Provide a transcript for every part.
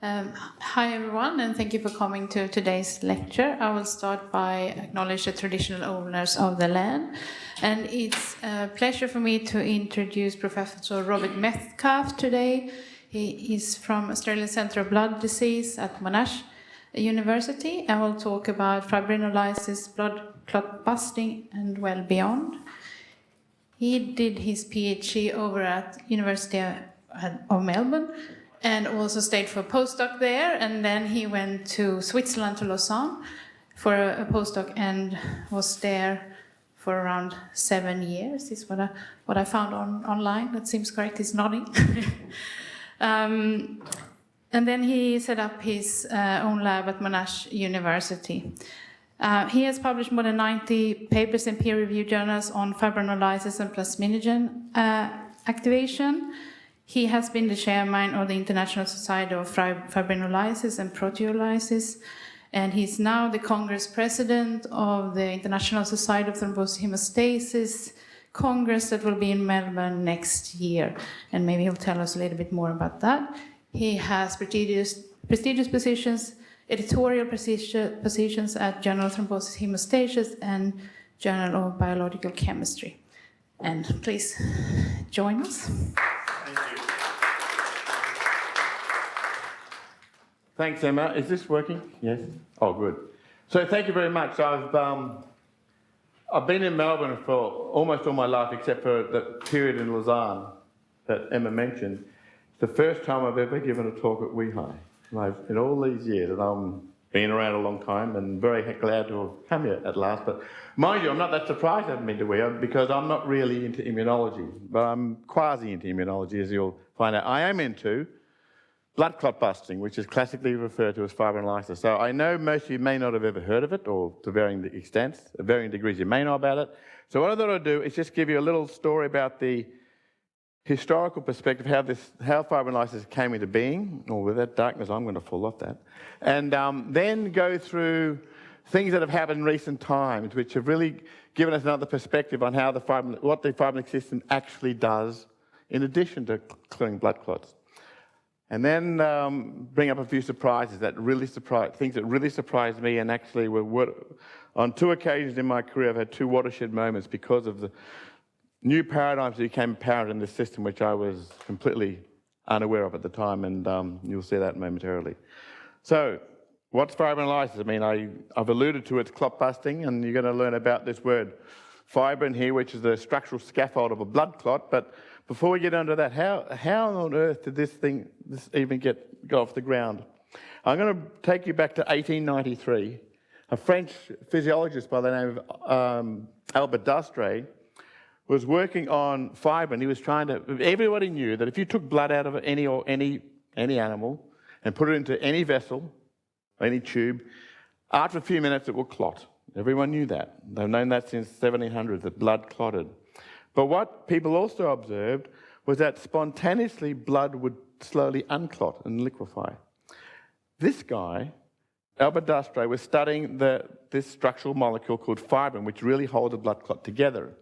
Hi everyone, and thank you for coming to today's lecture. I will start by acknowledging the traditional owners of the land. And it's a pleasure for me to introduce Professor Robert Medcalf today. He is from Australian Centre of Blood Disease at Monash University, and will talk about fibrinolysis, blood clot busting, and well beyond. He did his PhD over at University of Melbourne, and also stayed for a postdoc there, and then he went to Switzerland, to Lausanne, for a postdoc, and was there for around 7 years, is what I found online. That seems correct, he's nodding. And then he set up his own lab at Monash University. He has published more than 90 papers in peer-reviewed journals on fibrinolysis and plasminogen activation. He has been the chairman of the International Society of Fibrinolysis and Proteolysis, and he's now the Congress President of the International Society of Thrombosis Hemostasis Congress that will be in Melbourne next year, and maybe he'll tell us a little bit more about that. He has prestigious positions, editorial positions at Journal of Thrombosis Hemostasis and Journal of Biological Chemistry. And please join us. Thanks, Emma. Is this working? Yes? Oh, good. So thank you very much. I've been in Melbourne for almost all my life, except for the period in Lausanne that Emma mentioned. It's the first time I've ever given a talk at WeHi. In all these years, and I'm been around a long time and very glad to have come here at last. But mind you, I'm not that surprised I haven't been to WeHi because I'm not really into immunology, but I'm quasi into immunology, as you'll find out. I am into blood clot busting, which is classically referred to as fibrinolysis. So I know most of you may not have ever heard of it, or to varying extents, varying degrees you may know about it. So what I thought I'd do is just give you a little story about the historical perspective, how fibrinolysis came into being. Or with that darkness, I'm going to fall off that. And then go through things that have happened in recent times, which have really given us another perspective on how what the fibrinolytic system actually does, in addition to clearing blood clots. And then bring up a few surprises things that really surprised me, and actually were on 2 occasions in my career I've had 2 watershed moments because of the new paradigms that became apparent in this system, which I was completely unaware of at the time, and you'll see that momentarily. So, what's fibrinolysis? I mean, I've alluded to its clot busting, and you're going to learn about this word fibrin here, which is the structural scaffold of a blood clot. But before we get into that, how on earth did this even go off the ground? I'm going to take you back to 1893. A French physiologist by the name of Albert Dastre was working on fibrin. He was everybody knew that if you took blood out of any animal and put it into any vessel, any tube, after a few minutes it will clot. Everyone knew that. They've known that since 1700, that blood clotted. But what people also observed was that spontaneously blood would slowly unclot and liquefy. This guy, Albert Dastre, was studying this structural molecule called fibrin, which really holds a blood clot together.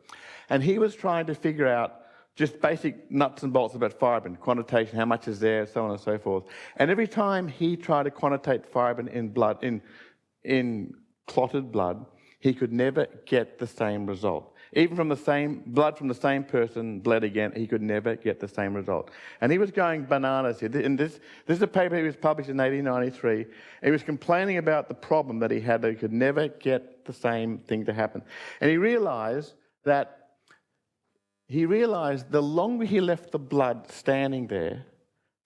And he was trying to figure out just basic nuts and bolts about fibrin, quantitation, how much is there, so on and so forth. And every time he tried to quantitate fibrin in blood, in clotted blood, he could never get the same result. Even from the same blood from the same person bled again, he could never get the same result. And he was going bananas here. And this is a paper he was published in 1893. He was complaining about the problem that he had, that he could never get the same thing to happen. And he realized the longer he left the blood standing there,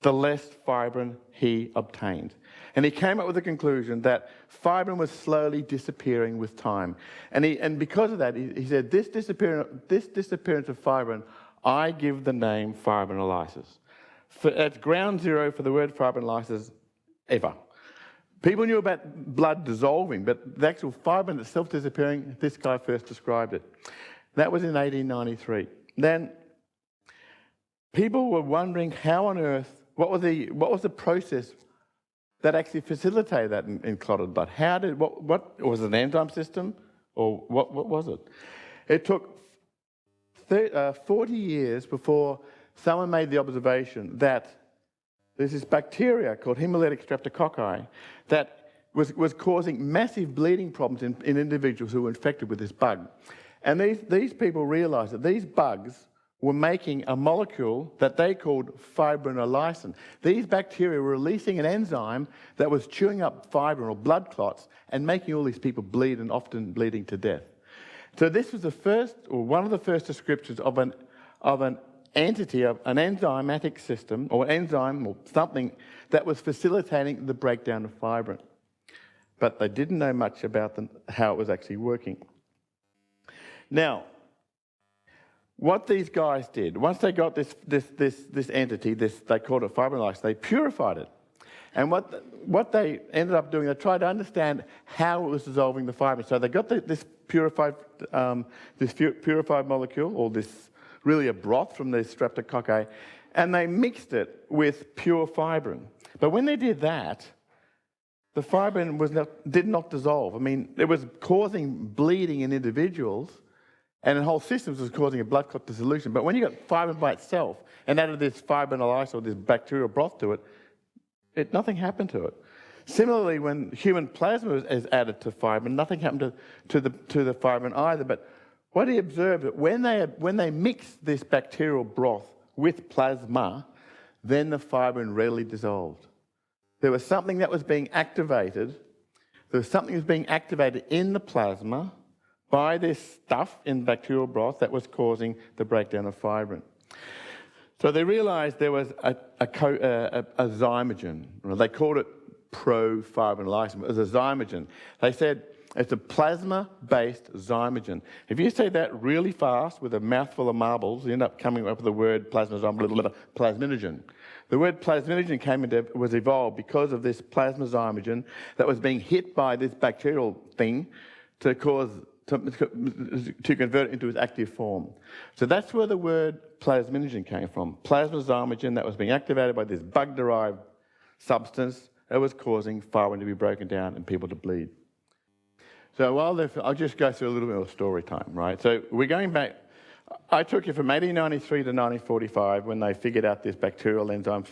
the less fibrin he obtained. And he came up with the conclusion that fibrin was slowly disappearing with time. And because of that, he said, this disappearance of fibrin, I give the name fibrinolysis. It's ground zero for the word fibrinolysis ever. People knew about blood dissolving, but the actual fibrin itself disappearing, this guy first described it. That was in 1893. Then people were wondering how on earth, what was the process that actually facilitated that in clotted blood? What was it, an enzyme system, or what was it? It took 40 years before someone made the observation that there's this bacteria called hemolytic streptococci that was causing massive bleeding problems in individuals who were infected with this bug. And these people realized that these bugs were making a molecule that they called fibrinolysin. These bacteria were releasing an enzyme that was chewing up fibrin or blood clots and making all these people bleed and often bleeding to death. So this was the first, or one of the first descriptions of an entity, of an enzymatic system, or enzyme, or something that was facilitating the breakdown of fibrin. But they didn't know much about how it was actually working. Now, what these guys did, once they got this entity, they called it fibrinolysis, they purified it. And what they ended up doing, they tried to understand how it was dissolving the fibrin. So they got this purified molecule, or this really a broth from the streptococci, and they mixed it with pure fibrin. But when they did that, the fibrin did not dissolve. I mean, it was causing bleeding in individuals, and in whole systems was causing a blood clot dissolution. But when you got fibrin by itself and added this fibrinolysis or this bacterial broth to it, nothing happened to it. Similarly, when human plasma is added to fibrin, nothing happened to the fibrin either. But what he observed, that when they mixed this bacterial broth with plasma, then the fibrin readily dissolved. There was something that was being activated. There was something that was being activated in the plasma by this stuff in bacterial broth that was causing the breakdown of fibrin. So they realized there was a zymogen. They called it pro-fibrinolysin. It was a zymogen. They said it's a plasma-based zymogen. If you say that really fast with a mouthful of marbles, you end up coming up with the word plasminogen. The word plasminogen was evolved because of this plasma zymogen that was being hit by this bacterial thing to convert it into its active form. So that's where the word plasminogen came from. Plasma zymogen that was being activated by this bug-derived substance that was causing fibrin to be broken down and people to bleed. So I'll just go through a little bit of story time, right? So we're going back. I took you from 1893 to 1945 when they figured out this bacterial enzyme.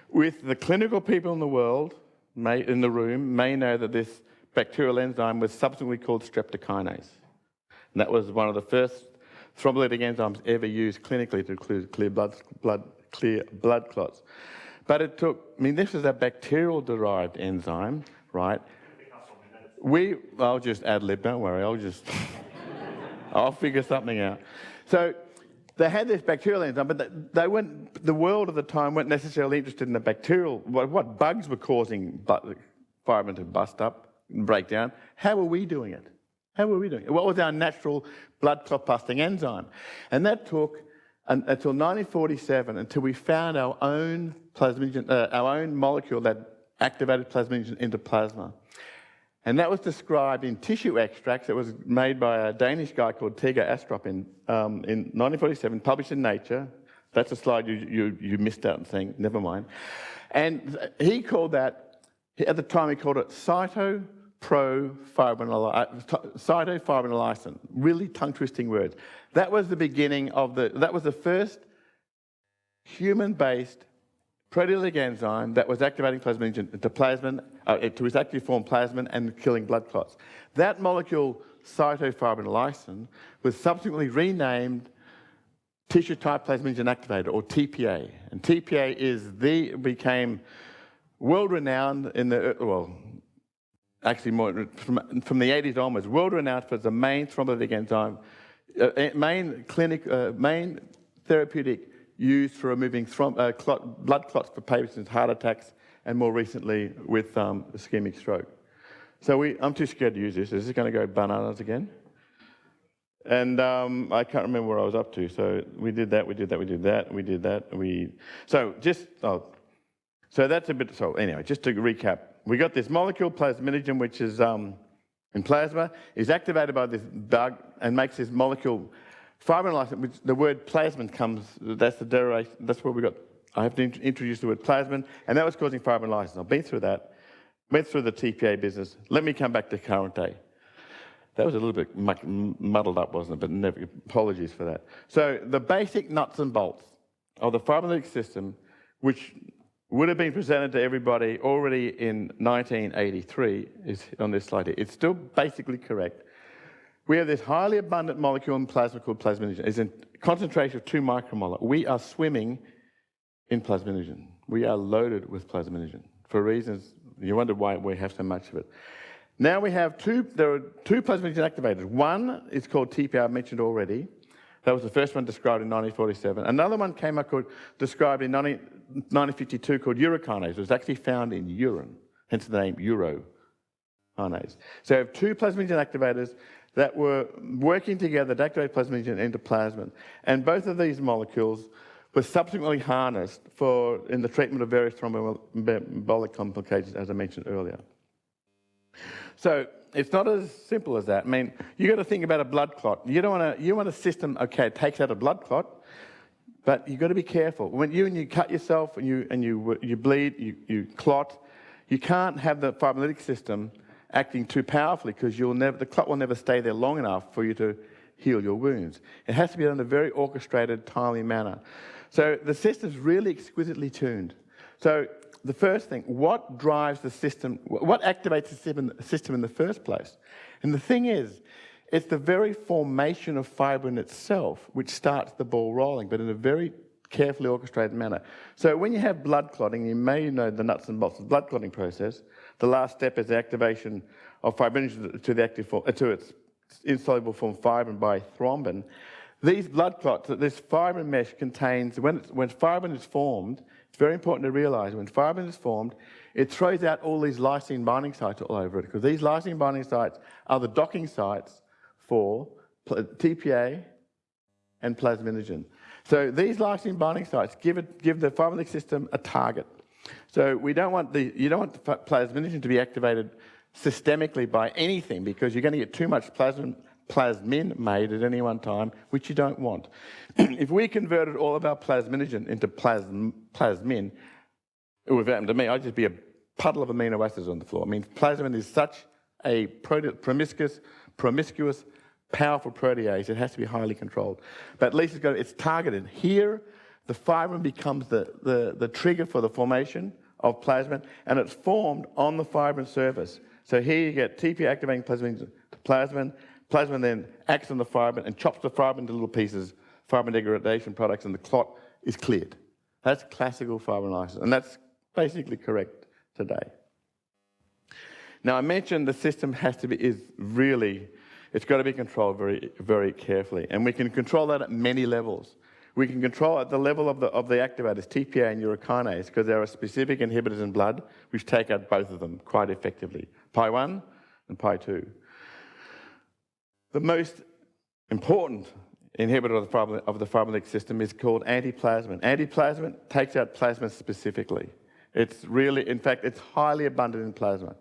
With the clinical people in the world, in the room, may know that this bacterial enzyme was subsequently called streptokinase. And that was one of the first thrombolytic enzymes ever used clinically to clear blood clots. But it took, this is a bacterial-derived enzyme, right? I'll just ad-lib, don't worry, I'll figure something out. So they had this bacterial enzyme, but the world at the time weren't necessarily interested in the bacterial, what bugs were causing fibrin to bust up, break down. How were we doing it? What was our natural blood clot busting enzyme? And that took until 1947 until we found our own plasminogen, our own molecule that activated plasminogen into plasma. And that was described in tissue extracts that was made by a Danish guy called Teger Astrup in 1947, published in Nature. That's a slide you missed out on saying, never mind. And he called that, at the time he called it cytofibrinolysin. Really tongue-twisting words. That was the beginning of that was the first human-based proteolytic enzyme that was activating plasminogen into plasmin, to its active form plasmin and killing blood clots. That molecule, cytofibrinolysin, was subsequently renamed tissue type plasminogen activator, or TPA. And TPA became world-renowned in actually more from the 80s onwards, world-renowned for the main thrombolytic enzyme, main therapeutic used for removing blood clots for patients with heart attacks, and more recently with ischemic stroke. So I'm too scared to use this. Is this going to go bananas again? And I can't remember where I was up to. So we did that. So that's a bit. So anyway, just to recap, we got this molecule plasminogen, which is in plasma, is activated by this bug and makes this molecule fibrinolysin, which the word plasmin comes, that's the derivation, that's where we got, I have to introduce the word plasmin, and that was causing fibrinolysis. I've been through that, went through the TPA business. Let me come back to current day. That was a little bit muddled up, wasn't it? But apologies for that. So the basic nuts and bolts of the fibrinolytic system, which would have been presented to everybody already in 1983, is on this slide here. It's still basically correct. We have this highly abundant molecule in plasma called plasminogen. It's a concentration of 2 micromolar. We are swimming in plasminogen. We are loaded with plasminogen for reasons you wonder why we have so much of it. Now there are 2 plasminogen activators. One is called TPR, I mentioned already. That was the first one described in 1947. Another one came up described in 1952 called urokinase. It was actually found in urine, hence the name urokinase. So you have 2 plasminogen activators that were working together to activate plasminogen into plasmin. And both of these molecules were subsequently harnessed in the treatment of various thromboembolic complications, as I mentioned earlier. So it's not as simple as that. I mean, you've got to think about a blood clot. You want a system, okay, it takes out a blood clot, but you've got to be careful. When you cut yourself and you bleed, you clot, you can't have the fibrinolytic system acting too powerfully because the clot will never stay there long enough for you to heal your wounds. It has to be done in a very orchestrated, timely manner. So the system's really exquisitely tuned. So the first thing, what drives the system, what activates the system in the first place? And the thing is, it's the very formation of fibrin itself which starts the ball rolling, but in a very carefully orchestrated manner. So when you have blood clotting, you may know the nuts and bolts of the blood clotting process. The last step is the activation of fibrinogen to the active form, to its insoluble form fibrin by thrombin. These blood clots, this fibrin mesh contains, when fibrin is formed, it's very important to realise, when fibrin is formed, it throws out all these lysine binding sites all over it, because these lysine binding sites are the docking sites for TPA and plasminogen. So these lysine binding sites give the fibrinolytic system a target. So you don't want the plasminogen to be activated systemically by anything, because you're going to get too much plasmin made at any one time, which you don't want. If we converted all of our plasminogen into plasmin, it would happen to me, I'd just be a puddle of amino acids on the floor. I mean, plasmin is such a promiscuous, powerful protease, it has to be highly controlled. But at least it's targeted. Here, the fibrin becomes the trigger for the formation of plasmin, and it's formed on the fibrin surface. So here you get TPA activating plasmin to plasmin. Plasmin then acts on the fibrin and chops the fibrin into little pieces, fibrin degradation products, and the clot is cleared. That's classical fibrinolysis, and that's basically correct today. Now, I mentioned the system it's got to be controlled very, very carefully, and we can control that at many levels. We can control at the level of the activators, TPA and urokinase, because there are specific inhibitors in blood which take out both of them quite effectively, Pi1 and Pi2. The most important inhibitor of the fibrinolytic system is called antiplasmin. Antiplasmin takes out plasma specifically. In fact, it's highly abundant in plasma.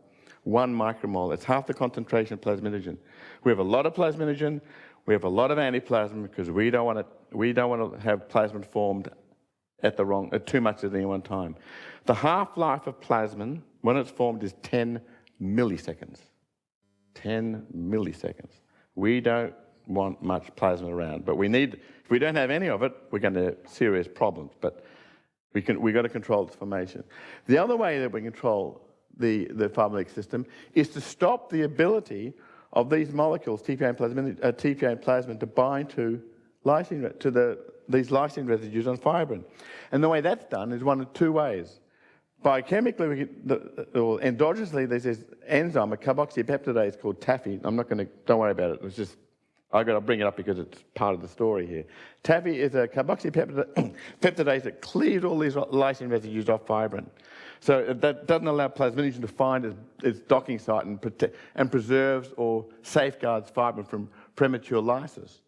1 micromole. It's half the concentration of plasminogen. We have a lot of plasminogen. We have a lot of antiplasmin because we don't want to have plasmin formed at too much at any one time. The half-life of plasmin, when it's formed, is 10 milliseconds. 10 milliseconds. We don't want much plasma around, but if we don't have any of it, we're going to have serious problems. But we've got to control its formation. The other way that we control the fibrinolytic system is to stop the ability of these molecules, TPA and plasmin, to bind to these lysine residues on fibrin. And the way that's done is one of 2 ways. Biochemically, or endogenously, there's this enzyme, a carboxypeptidase called TAFI. Don't worry about it. I've got to bring it up because it's part of the story here. TAFI is a carboxypeptidase that cleaves all these lysine residues off fibrin. So that doesn't allow plasminogen to find its docking site and preserves or safeguards fibrin from premature lysis.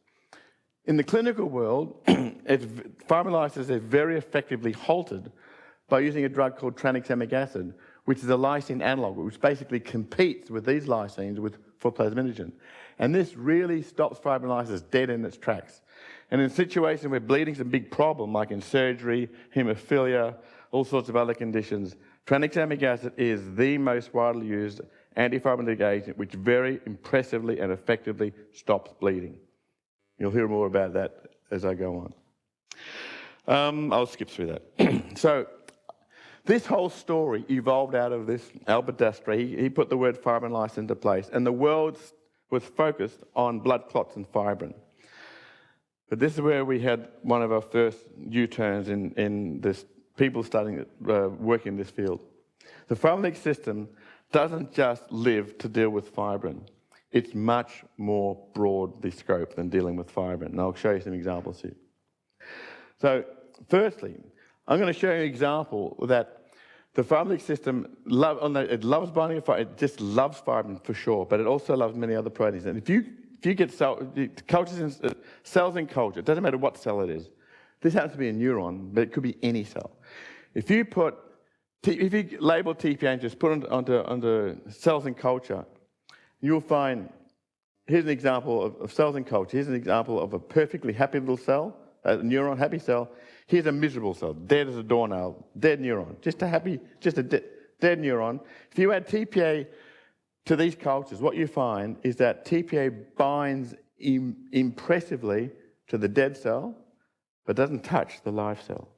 In the clinical world, fibrinolysis is very effectively halted by using a drug called tranexamic acid, which is a lysine analog, which basically competes with these lysines for plasminogen. And this really stops fibrinolysis dead in its tracks. And in situations where bleeding's a big problem, like in surgery, haemophilia, all sorts of other conditions, tranexamic acid is the most widely used antifibrinolytic agent, which very impressively and effectively stops bleeding. You'll hear more about that as I go on. I'll skip through that. So This whole story evolved out of this Albert Dastre. He put the word fibrinolysis into place, and the world was focused on blood clots and fibrin. But this is where we had one of our first U-turns in this, people starting working in this field. The fibrinolytic system doesn't just live to deal with fibrin. It's much more broadly scoped than dealing with fibrin, and I'll show you some examples here. So, firstly, I'm going to show you an example that the fibrinolytic system, it loves binding to fibrin, it just loves fibrin for sure, but it also loves many other proteins. And if you get cells in culture, it doesn't matter what cell it is. This happens to be a neuron, but it could be any cell. If you label TPA and just put it onto cells in culture, you'll find, here's an example of cells in culture. Here's an example of a perfectly happy little cell, a neuron, happy cell. Here's a miserable cell, dead as a doornail, dead neuron, just a dead neuron. If you add TPA to these cultures, what you find is that TPA binds impressively to the dead cell, but doesn't touch the live cell.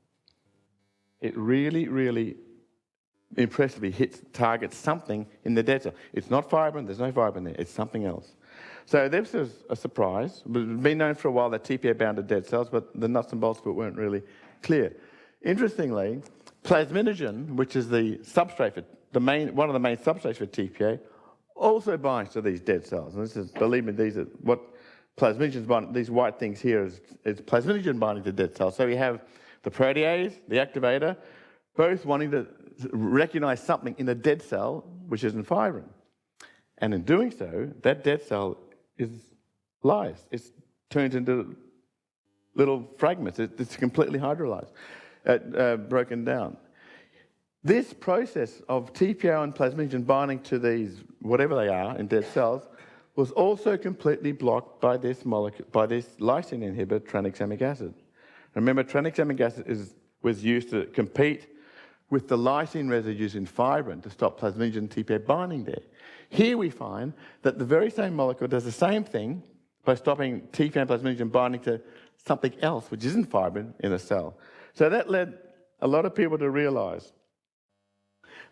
It really, really impressively targets something in the dead cell. It's not fibrin, there's no fibrin there, it's something else. So this is a surprise. It's been known for a while that TPA bound to dead cells, but the nuts and bolts of it weren't really clear. Interestingly, plasminogen, which is the substrate for one of the main substrates for TPA, also binds to these dead cells. And this is, believe me, these are what plasminogen's binding. These white things here is plasminogen binding to dead cells. So we have the protease, the activator, both wanting to recognize something in the dead cell, which isn't fibrin. And in doing so, that dead cell is lyzed. It's turned into little fragments. It's completely hydrolyzed, broken down. This process of TPA and plasminogen binding to these, whatever they are, in dead cells, was also completely blocked by this molecule, by this lysine inhibitor, tranexamic acid. Remember, tranexamic acid was used to compete with the lysine residues in fibrin to stop plasminogen and TPA binding there. Here we find that the very same molecule does the same thing by stopping TPA and plasminogen binding to something else, which isn't fibrin, in a cell. So that led a lot of people to realize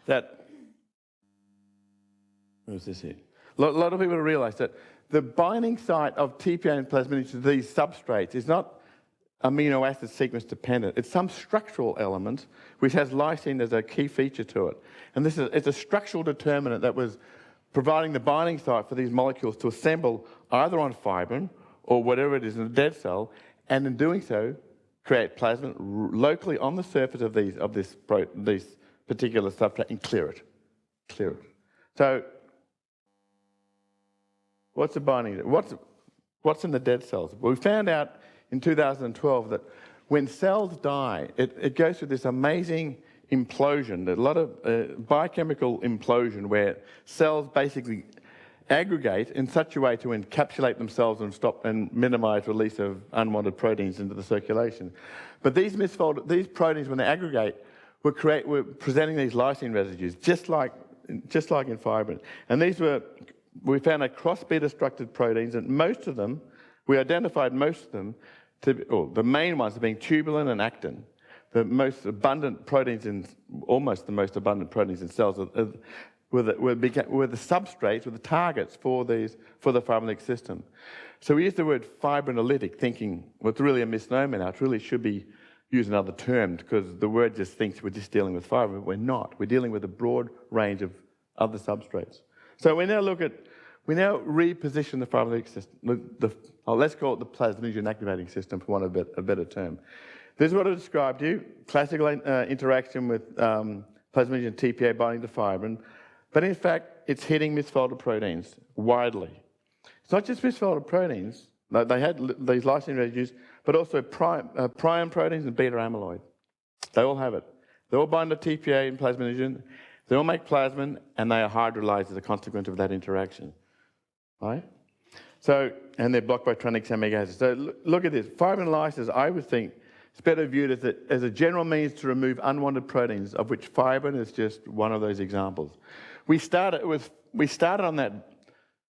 that, where's this here? A lot of people to realize that the binding site of TPA and plasminogen to these substrates is not amino acid sequence dependent. It's some structural element which has lysine as a key feature to it. And it's a structural determinant that was providing the binding site for these molecules to assemble either on fibrin or whatever it is in the dead cell, and in doing so, create plasma locally on the surface of this particular substrate and clear it. So, what's the binding? What's in the dead cells? Well, we found out in 2012 that when cells die, it goes through this amazing implosion, a lot of biochemical implosion where cells basically aggregate in such a way to encapsulate themselves and stop and minimize release of unwanted proteins into the circulation. But these proteins, when they aggregate, were presenting these lysine residues, just like in fibrin. And we found a cross-beta structured proteins, and we identified most of them the main ones being tubulin and actin. The most abundant proteins almost the most abundant proteins in cells were the substrates, were the targets for the fibrinolytic system. So we use the word fibrinolytic, thinking, well, it's really a misnomer now. It really should be use another term, because the word just thinks we're just dealing with fibrin, but we're not. We're dealing with a broad range of other substrates. So we now reposition the fibrinolytic system. Let's call it the plasminogen activating system, for want of a better term. This is what I described to you: classical interaction with plasminogen TPA binding to fibrin, but in fact, it's hitting misfolded proteins widely. It's not just misfolded proteins. They had these lysine residues, but also prion proteins and beta amyloid. They all have it. They all bind to TPA and plasminogen. They all make plasmin, and they are hydrolyzed as a consequence of that interaction. Right? So, and they're blocked by tranexamic acid. So look at this. Fibrinolysis, I would think, it's better viewed as a general means to remove unwanted proteins, of which fibrin is just one of those examples. We started on that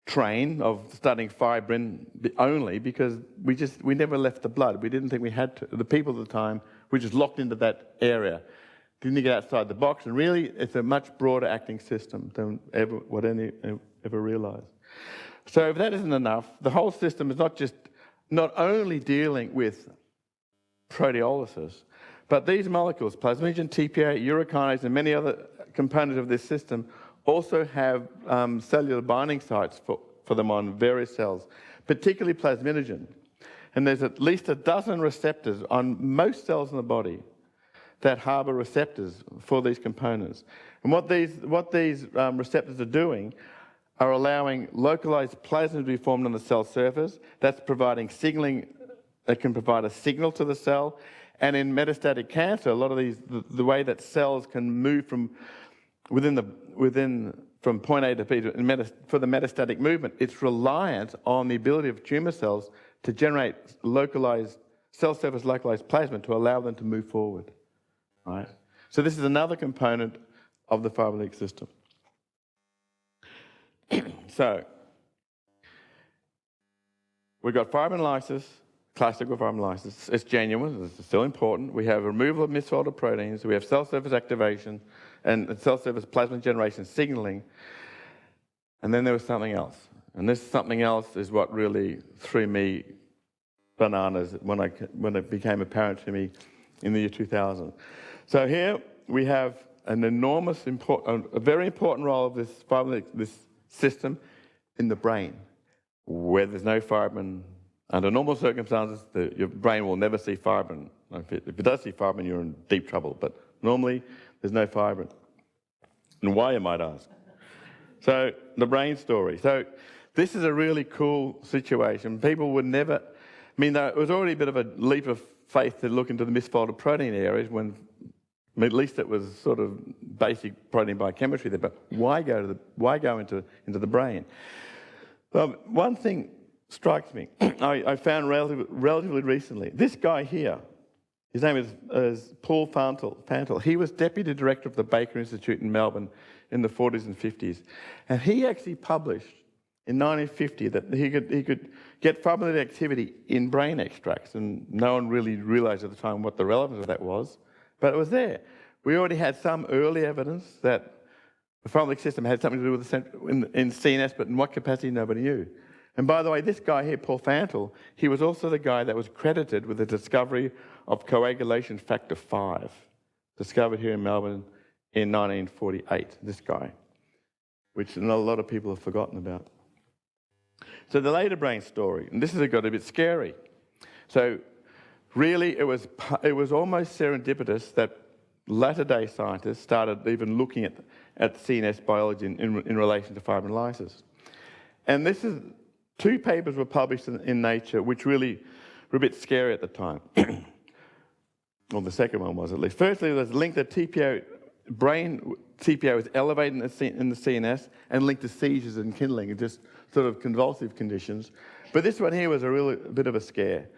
train of studying fibrin only because we never left the blood. We didn't think we had to. The people at the time were just locked into that area. didn't get outside the box, and really it's a much broader acting system than what any ever realised. So if that isn't enough, the whole system is not only dealing with proteolysis, but these molecules, plasminogen, TPA, urokinase, and many other components of this system also have cellular binding sites for them on various cells, particularly plasminogen. And there's at least a dozen receptors on most cells in the body that harbour receptors for these components. And what these receptors are doing are allowing localized plasma to be formed on the cell surface. That's providing signaling. It can provide a signal to the cell. And in metastatic cancer, a lot of these, the way that cells can move from point A to B for the metastatic movement, it's reliant on the ability of tumor cells to generate localized cell surface localized plasma to allow them to move forward. Right? So this is another component of the fibrinolytic system. So we've got fibrinolysis, classical fibrinolysis. It's genuine, it's still important. We have removal of misfolded proteins, we have cell surface activation and cell surface plasma generation signaling. And then there was something else. And this something else is what really threw me bananas when it became apparent to me in the year 2000. So here we have an enormous, a very important role of this system in the brain, where there's no fibrin. Under normal circumstances, your brain will never see fibrin. If it does see fibrin, you're in deep trouble. But normally, there's no fibrin. And why, you might ask? So the brain story. So this is a really cool situation. People would never, I mean, it was already a bit of a leap of faith to look into the misfolded protein areas when, at least it was sort of basic protein biochemistry there, but why go into the brain? Well, one thing strikes me, I found relatively recently. This guy here, his name is Paul Fantle. He was deputy director of the Baker Institute in Melbourne in the 40s and 50s. And he actually published in 1950 that he could get fibrinolytic activity in brain extracts. And no one really realized at the time what the relevance of that was, but it was there. We already had some early evidence that the fibrinolytic system had something to do with in CNS, but in what capacity, nobody knew. And by the way, this guy here, Paul Fantle, he was also the guy that was credited with the discovery of coagulation factor 5, discovered here in Melbourne in 1948, this guy, which a lot of people have forgotten about. So the later brain story, and this has got a bit scary. So really, it was almost serendipitous that latter-day scientists started even looking at CNS biology in relation to fibrinolysis. And this is, 2 papers were published in Nature, which really were a bit scary at the time. Well, the second one was, at least. Firstly, there's a link that brain TPA was elevated in the CNS and linked to seizures and kindling and just sort of convulsive conditions. But this one here was a bit of a scare.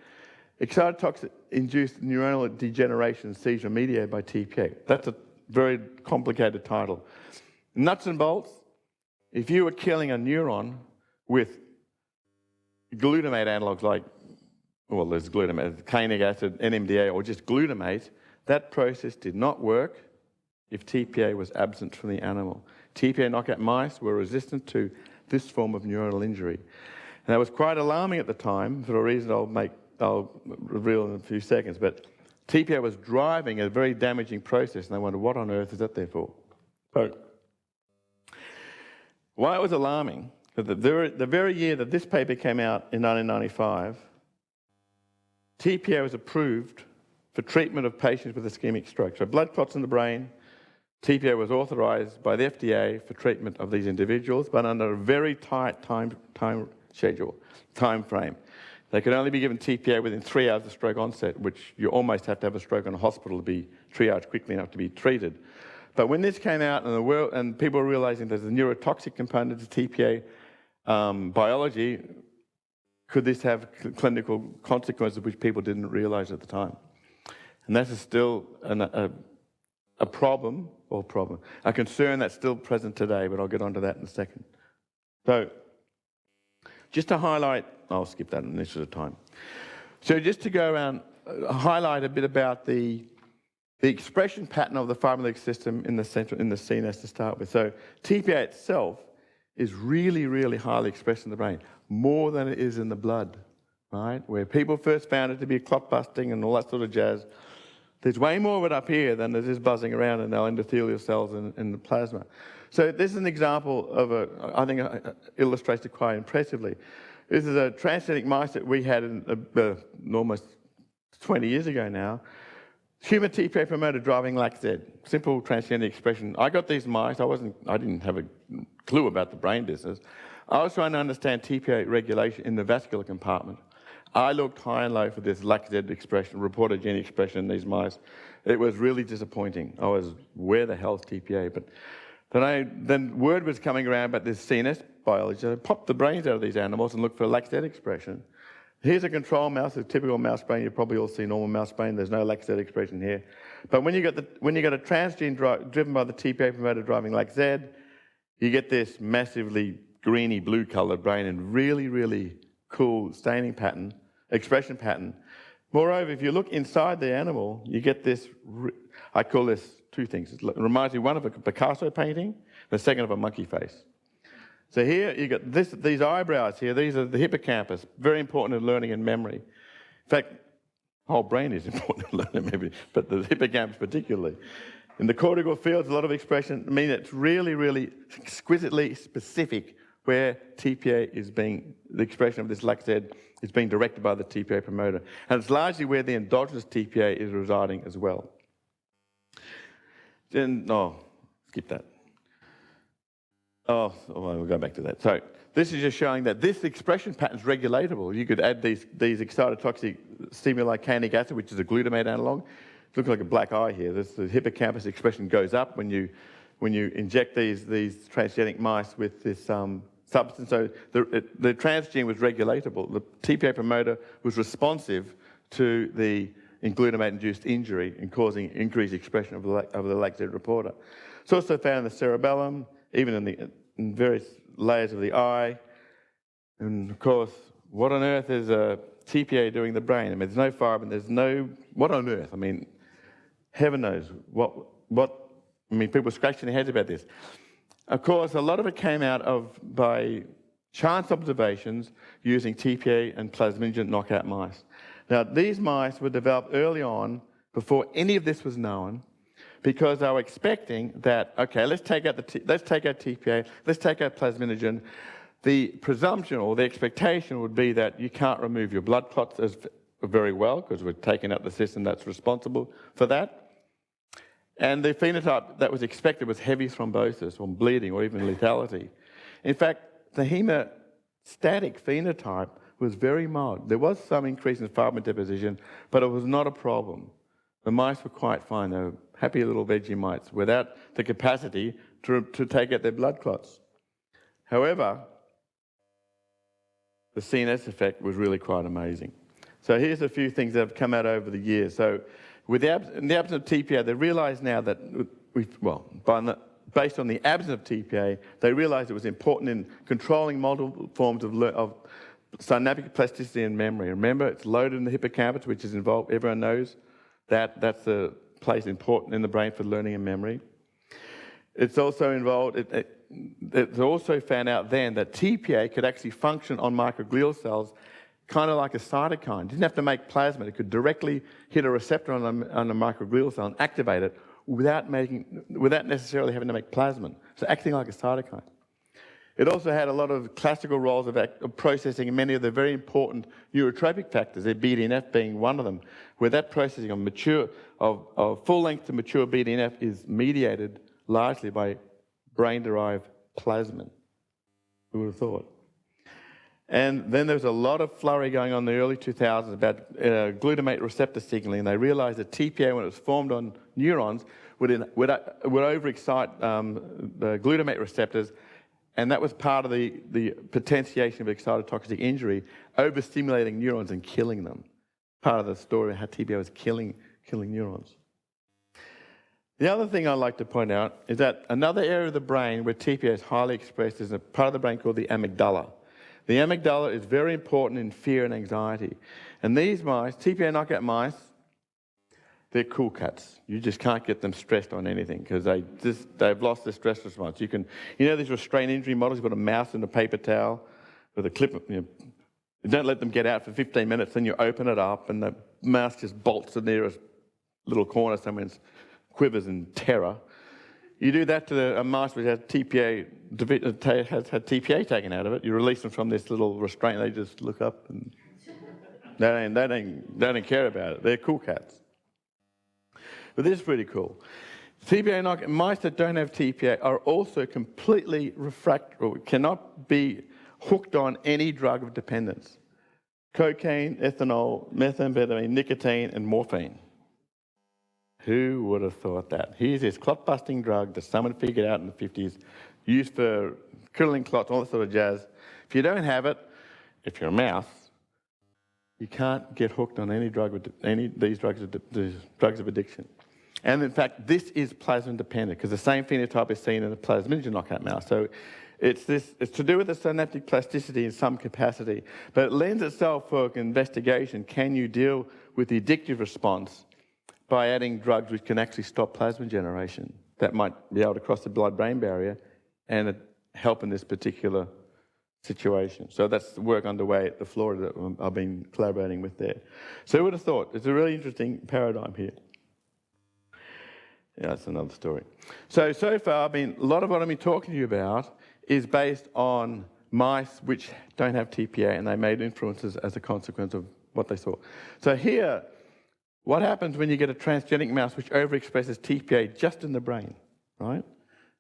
Excitotoxic-induced neuronal degeneration seizure mediated by TPA. That's a very complicated title. Nuts and bolts, if you were killing a neuron with glutamate analogues like, well, there's glutamate, canic acid, NMDA, or just glutamate, that process did not work if TPA was absent from the animal. TPA knockout mice were resistant to this form of neuronal injury. And that was quite alarming at the time, for a reason I'll reveal in a few seconds, but TPA was driving a very damaging process, and they wondered, what on earth is that there for? So, why it was alarming, the very year that this paper came out in 1995, TPA was approved for treatment of patients with ischemic stroke. So blood clots in the brain, TPA was authorised by the FDA for treatment of these individuals, but under a very tight time frame. They could only be given TPA within 3 hours of stroke onset, which you almost have to have a stroke in a hospital to be triaged quickly enough to be treated. But when this came out in the world, and people were realising there's a neurotoxic component to TPA biology, could this have clinical consequences which people didn't realise at the time? And that is still a problem, a concern that's still present today, but I'll get onto that in a second. So, just to highlight, I'll skip that in the interest of time. So just to go around, highlight a bit about the the expression pattern of the fibrinolytic system in the CNS to start with. So TPA itself is really, really highly expressed in the brain, more than it is in the blood, right? Where people first found it to be clot busting and all that sort of jazz, there's way more of it up here than there is buzzing around in our endothelial cells in the plasma. So this is an example of I think illustrates it quite impressively. This is a transgenic mice that we had almost 20 years ago now. Human TPA promoter driving LAC-Z, simple transgenic expression. I got these mice, I didn't have a clue about the brain business. I was trying to understand TPA regulation in the vascular compartment. I looked high and low for this LAC-Z expression, reported gene expression in these mice. It was really disappointing. I was, where the hell's TPA? But then word was coming around about this CNS biology. So I popped the brains out of these animals and looked for LAC-Z expression. Here's a control mouse, a typical mouse brain. You've probably all seen normal mouse brain. There's no LAC-Z expression here. But when you got a transgene driven by the TPA promoter driving LAC-Z, you get this massively greeny blue colored brain and really, really cool staining pattern, expression pattern. Moreover, if you look inside the animal, you get this, I call this two things. It reminds me, one of a Picasso painting, the second of a monkey face. So here you got these eyebrows here. These are the hippocampus, very important in learning and memory. In fact, the whole brain is important in learning and memory, but the hippocampus particularly. In the cortical fields, a lot of expression. I mean, it's really, really exquisitely specific where TPA is being, the expression of this LAC-Z is being directed by the TPA promoter. And it's largely where the endogenous TPA is residing as well. Skip that. We'll go back to that. So this is just showing that this expression pattern is regulatable. You could add these excitotoxic stimulocanic acid, which is a glutamate analog. It looks like a black eye here. The hippocampus expression goes up when you inject these transgenic mice with this substance. So the transgene was regulatable. The TPA promoter was responsive to the glutamate-induced injury and causing increased expression of the LAC-Z reporter. It's also found in the cerebellum, even in various layers of the eye. And of course, what on earth is a TPA doing in the brain? I mean, there's no fibrin, what on earth? I mean, heaven knows people scratching their heads about this. Of course, a lot of it came out by chance observations using TPA and plasminogen knockout mice. Now, these mice were developed early on, before any of this was known, because they were expecting that, okay, let's take out TPA, let's take out plasminogen. The presumption or the expectation would be that you can't remove your blood clots very well, because we're taking out the system that's responsible for that. And the phenotype that was expected was heavy thrombosis or bleeding or even lethality. In fact, the hemostatic phenotype was very mild. There was some increase in fibrin deposition, but it was not a problem. The mice were quite fine. They were happy little veggie mice without the capacity to take out their blood clots. However, the CNS effect was really quite amazing. So here's a few things that have come out over the years. So in the absence of TPA, they realised now that, based on the absence of TPA, they realised it was important in controlling multiple forms of synaptic plasticity and memory. Remember, it's loaded in the hippocampus, which is involved, everyone knows that's a place important in the brain for learning and memory. It's also involved, it's also found out then that TPA could actually function on microglial cells kind of like a cytokine. It didn't have to make plasma. It could directly hit a receptor on a microglial cell and activate it without necessarily having to make plasmin. So acting like a cytokine. It also had a lot of classical roles of processing many of the very important neurotropic factors, their BDNF being one of them, where that processing of full-length to mature BDNF is mediated largely by brain-derived plasmin. Who would have thought? And then there was a lot of flurry going on in the early 2000s about glutamate receptor signaling. They realized that TPA, when it was formed on neurons, would overexcite the glutamate receptors, and that was part of the potentiation of excitotoxic injury, overstimulating neurons and killing them. Part of the story of how TPA was killing neurons. The other thing I'd like to point out is that another area of the brain where TPA is highly expressed is a part of the brain called the amygdala. The amygdala is very important in fear and anxiety. And these mice, TPA knockout mice, they're cool cats. You just can't get them stressed on anything because they've lost their stress response. These restraint injury models, you've got a mouse in a paper towel with a clip. You don't let them get out for 15 minutes, then you open it up and the mouse just bolts to the nearest little corner somewhere and quivers in terror. You do that to a mouse which has had TPA taken out of it. You release them from this little restraint. They just look up and they don't care about it. They're cool cats. But this is pretty cool. Mice that don't have TPA are also completely refractory, cannot be hooked on any drug of dependence. Cocaine, ethanol, methamphetamine, nicotine, and morphine. Who would have thought that? Here's this clot-busting drug that someone figured out in the 50s, used for killing clots, all that sort of jazz. If you don't have it, if you're a mouse, you can't get hooked on any drug with these drugs of addiction. And in fact, this is plasmin dependent because the same phenotype is seen in a plasminogen knockout mouse. So it's to do with the synaptic plasticity in some capacity, but it lends itself for investigation. Can you deal with the addictive response by adding drugs which can actually stop plasma generation that might be able to cross the blood-brain barrier and help in this particular situation? So that's the work underway at the Florida that I've been collaborating with there. So who would have thought? It's a really interesting paradigm here. Yeah, that's another story. So far, a lot of what I've been talking to you about is based on mice which don't have TPA, and they made influences as a consequence of what they saw. So here, what happens when you get a transgenic mouse which overexpresses TPA just in the brain, right?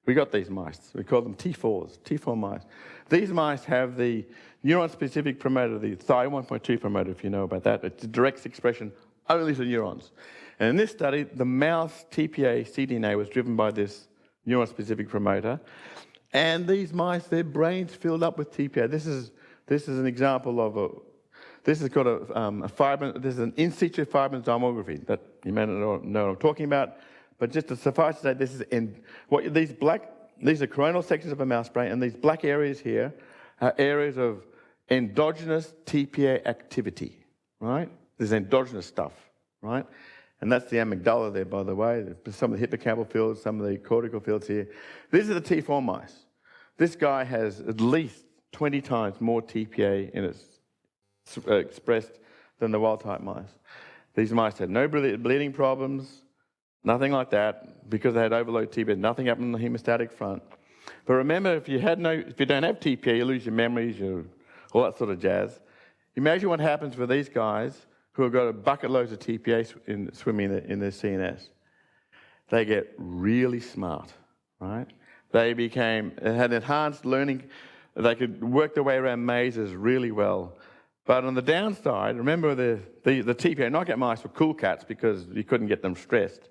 We got these mice. We call them T4s, T4 mice. These mice have the neuron-specific promoter, the Thi1.2 promoter, if you know about that. It's direct expression only to neurons. And in this study, the mouse TPA cDNA was driven by this neuron-specific promoter. And these mice, their brains filled up with TPA. This is an example of this is called this is an in situ fibrin zymography that you may not know what I'm talking about. But just to suffice to say, these are coronal sections of a mouse brain, and these black areas here are areas of endogenous TPA activity, right? There's endogenous stuff, right? And that's the amygdala there, by the way. Some of the hippocampal fields, some of the cortical fields here. These are the T4 mice. This guy has at least 20 times more TPA in its expressed than the wild-type mice. These mice had no bleeding problems, nothing like that, because they had overload TPA. Nothing happened on the hemostatic front. But remember, if you don't have TPA, you lose your memories, all that sort of jazz. Imagine what happens with these guys who have got a bucket loads of TPA swimming in their CNS. They get really smart, right? They had enhanced learning. They could work their way around mazes really well. But on the downside, remember the TPA knockout mice were cool cats because you couldn't get them stressed.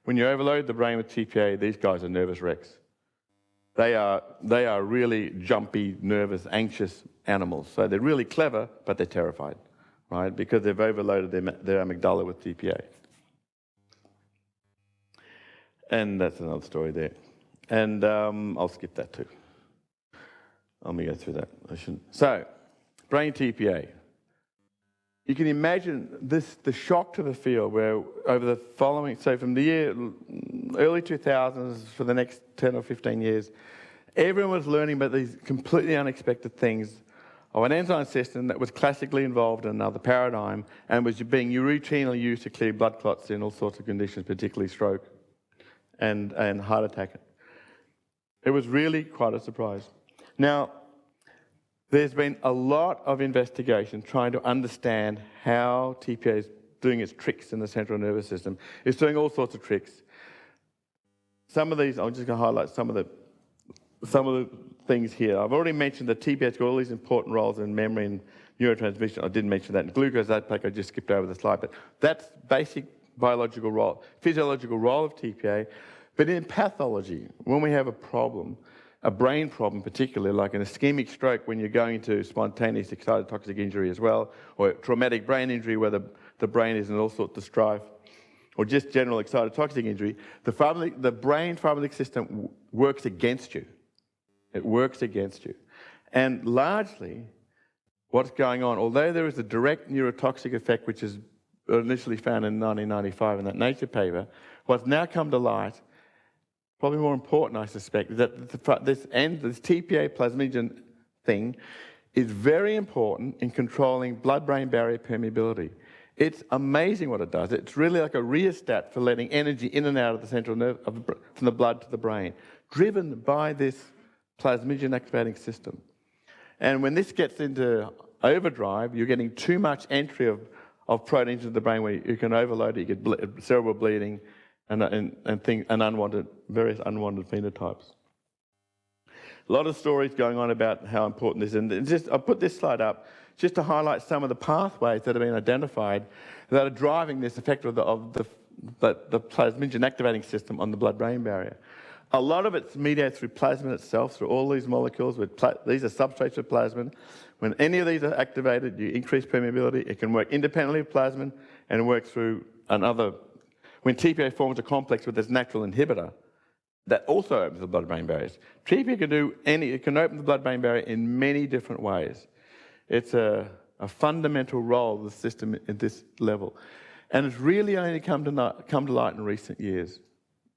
When you overload the brain with TPA, these guys are nervous wrecks. They are really jumpy, nervous, anxious animals. So they're really clever, but they're terrified, right? Because they've overloaded their amygdala with TPA. And that's another story there. And I'll skip that too. Let me go through that. So, brain TPA. You can imagine the shock to the field where over the following, so from the early 2000s for the next 10 or 15 years, everyone was learning about these completely unexpected things of an enzyme system that was classically involved in another paradigm and was being routinely used to clear blood clots in all sorts of conditions, particularly stroke and heart attack. It was really quite a surprise. Now, there's been a lot of investigation trying to understand how TPA is doing its tricks in the central nervous system. It's doing all sorts of tricks. Some of these, I'm just going to highlight some of the things here. I've already mentioned that TPA's got all these important roles in memory and neurotransmission. I didn't mention that in glucose uptake. I just skipped over the slide, but that's basic biological role, physiological role of TPA. But in pathology, when we have a problem, a brain problem particularly, like an ischemic stroke when you're going into spontaneous excitotoxic injury as well, or traumatic brain injury where the brain is in all sorts of strife, or just general excitotoxic injury, the brain fibrinolytic system works against you. It works against you. And largely, what's going on, although there is a direct neurotoxic effect which is initially found in 1995 in that Nature paper, what's now come to light, probably more important, I suspect, is that this TPA plasminogen thing is very important in controlling blood-brain barrier permeability. It's amazing what it does. It's really like a rheostat for letting energy in and out of the central nerve, from the blood to the brain, driven by this plasminogen activating system. And when this gets into overdrive, you're getting too much entry of proteins into the brain where you can overload it, you get cerebral bleeding and various unwanted phenotypes. A lot of stories going on about how important this is. And I put this slide up just to highlight some of the pathways that have been identified that are driving this effect of the plasminogen activating system on the blood-brain barrier. A lot of it's mediated through plasmin itself, through all these molecules. These are substrates of plasmin. When any of these are activated, you increase permeability. It can work independently of plasmin and work through another. When TPA forms a complex with this natural inhibitor, that also opens the blood-brain barriers. TPA can open the blood-brain barrier in many different ways. It's a fundamental role of the system at this level. And it's really only come to light in recent years,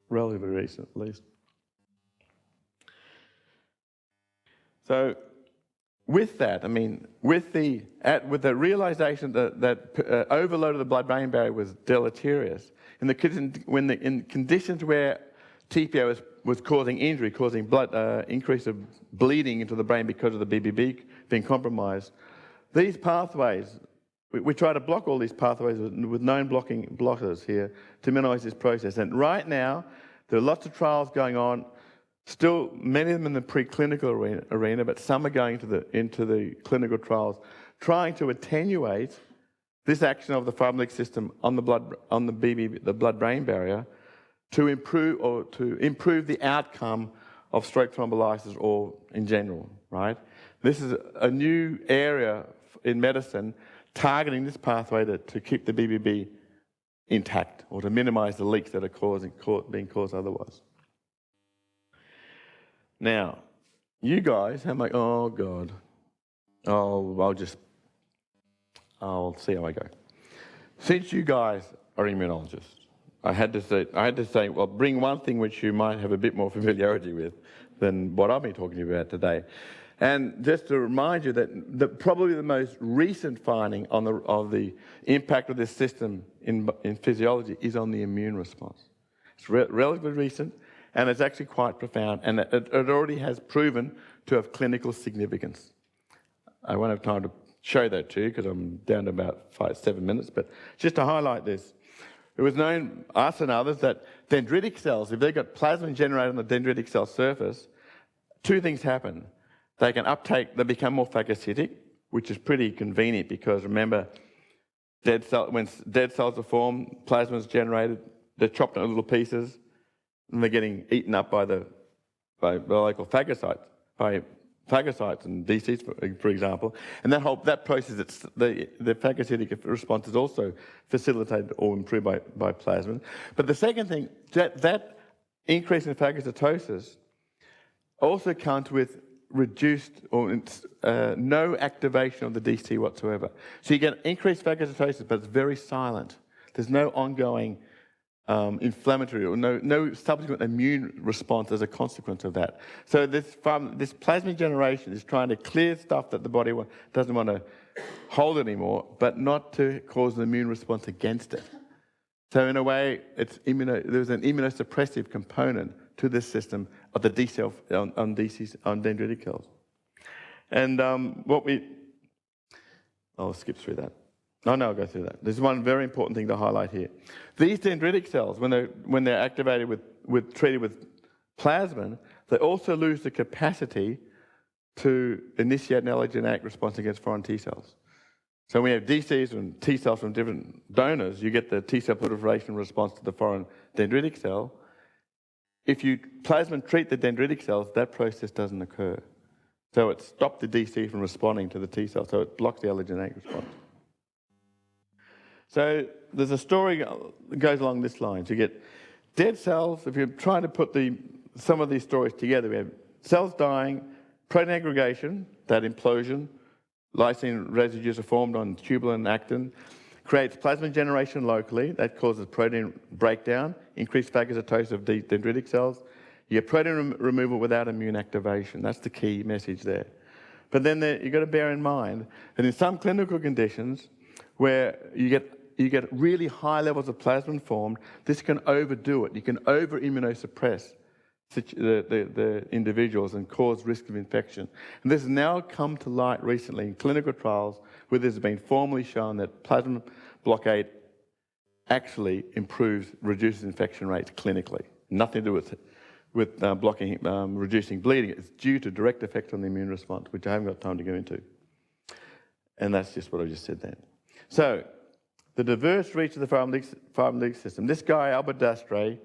relatively recent at least. So with that, I mean, with the realization that overload of the blood-brain barrier was deleterious, in conditions where TPO was causing injury, causing increase of bleeding into the brain because of the BBB being compromised, these pathways, we try to block all these pathways with known blockers here to minimize this process. And right now, there are lots of trials going on, still many of them in the preclinical arena, but some are going into the clinical trials, trying to attenuate this action of the fibrinolytic system on the blood-brain barrier to improve the outcome of stroke thrombolysis or in general, right? This is a new area in medicine targeting this pathway to keep the BBB intact or to minimize the leaks that are being caused otherwise. Now, you guys, oh God, I'll see how I go. Since you guys are immunologists, I had to say, well, bring one thing which you might have a bit more familiarity with than what I've been talking about today. And just to remind you that probably the most recent finding of the impact of this system in physiology is on the immune response. It's relatively recent, and it's actually quite profound, and it already has proven to have clinical significance. I won't have time to show that to you because I'm down to about 7 minutes, but just to highlight this. It was known, us and others, that dendritic cells, if they've got plasmin generated on the dendritic cell surface, two things happen. They become more phagocytic, which is pretty convenient because remember, when dead cells are formed, plasma is generated, they're chopped into little pieces, and they're getting eaten up by local phagocytes, and DCs, for example. And that process, the phagocytic response is also facilitated or improved by plasmin. But the second thing, that increase in phagocytosis also comes with reduced or no activation of the DC whatsoever. So you get increased phagocytosis, but it's very silent. There's no ongoing inflammatory or no subsequent immune response as a consequence of that. So this plasmid generation is trying to clear stuff that the body doesn't want to hold anymore, but not to cause an immune response against it. So in a way, there's an immunosuppressive component to this system of the D cell on dendritic cells. And I'll skip through that. No, I'll go through that. There's one very important thing to highlight here. These dendritic cells, when they're activated treated with plasmin, they also lose the capacity to initiate an allogeneic response against foreign T cells. So when we have DCs and T cells from different donors, you get the T cell proliferation response to the foreign dendritic cell. If you plasmin treat the dendritic cells, that process doesn't occur. So it stops the DC from responding to the T cell, so it blocks the allogeneic response. So there's a story that goes along this line. So you get dead cells. If you're trying to put some of these stories together, we have cells dying, protein aggregation, that implosion, lysine residues are formed on tubulin and actin, creates plasma generation locally. That causes protein breakdown, increased phagocytosis of dendritic cells. You get protein removal without immune activation. That's the key message there. But then you've got to bear in mind that in some clinical conditions where you get really high levels of plasmin formed, this can overdo it. You can over-immunosuppress the individuals and cause risk of infection. And this has now come to light recently in clinical trials where there's been formally shown that plasma blockade actually reduces infection rates clinically. Nothing to do with reducing bleeding. It's due to direct effect on the immune response, which I haven't got time to go into. And that's just what I just said then. So, the diverse reach of the fibrinolytic system. This guy, Albert Dastre,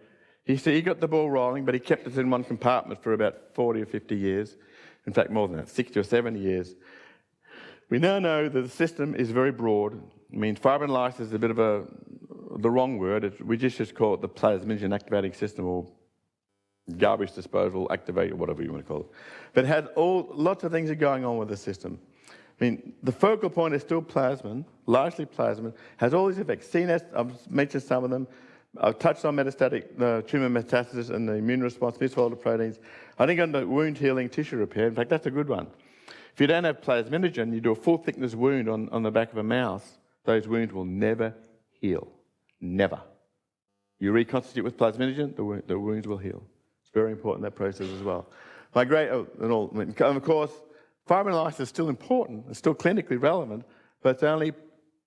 he got the ball rolling, but he kept it in one compartment for about 40 or 50 years. In fact, more than that, 60 or 70 years. We now know that the system is very broad. I mean, fibrinolysis is a bit of the wrong word. We just call it the plasminogen activating system, or garbage disposal, activate, or whatever you want to call it. But it has lots of things are going on with the system. I mean, the focal point is still plasmin, largely plasmin, has all these effects. CNS, I've mentioned some of them. I've touched on metastatic tumour metastasis and the immune response, misfolded proteins. I think on the wound healing, tissue repair, in fact, that's a good one. If you don't have plasminogen, you do a full thickness wound on the back of a mouse, those wounds will never heal. Never. You reconstitute with plasminogen, the wounds will heal. It's very important, that process as well. And of course, fibrinolysis is still important, it's still clinically relevant, but it's only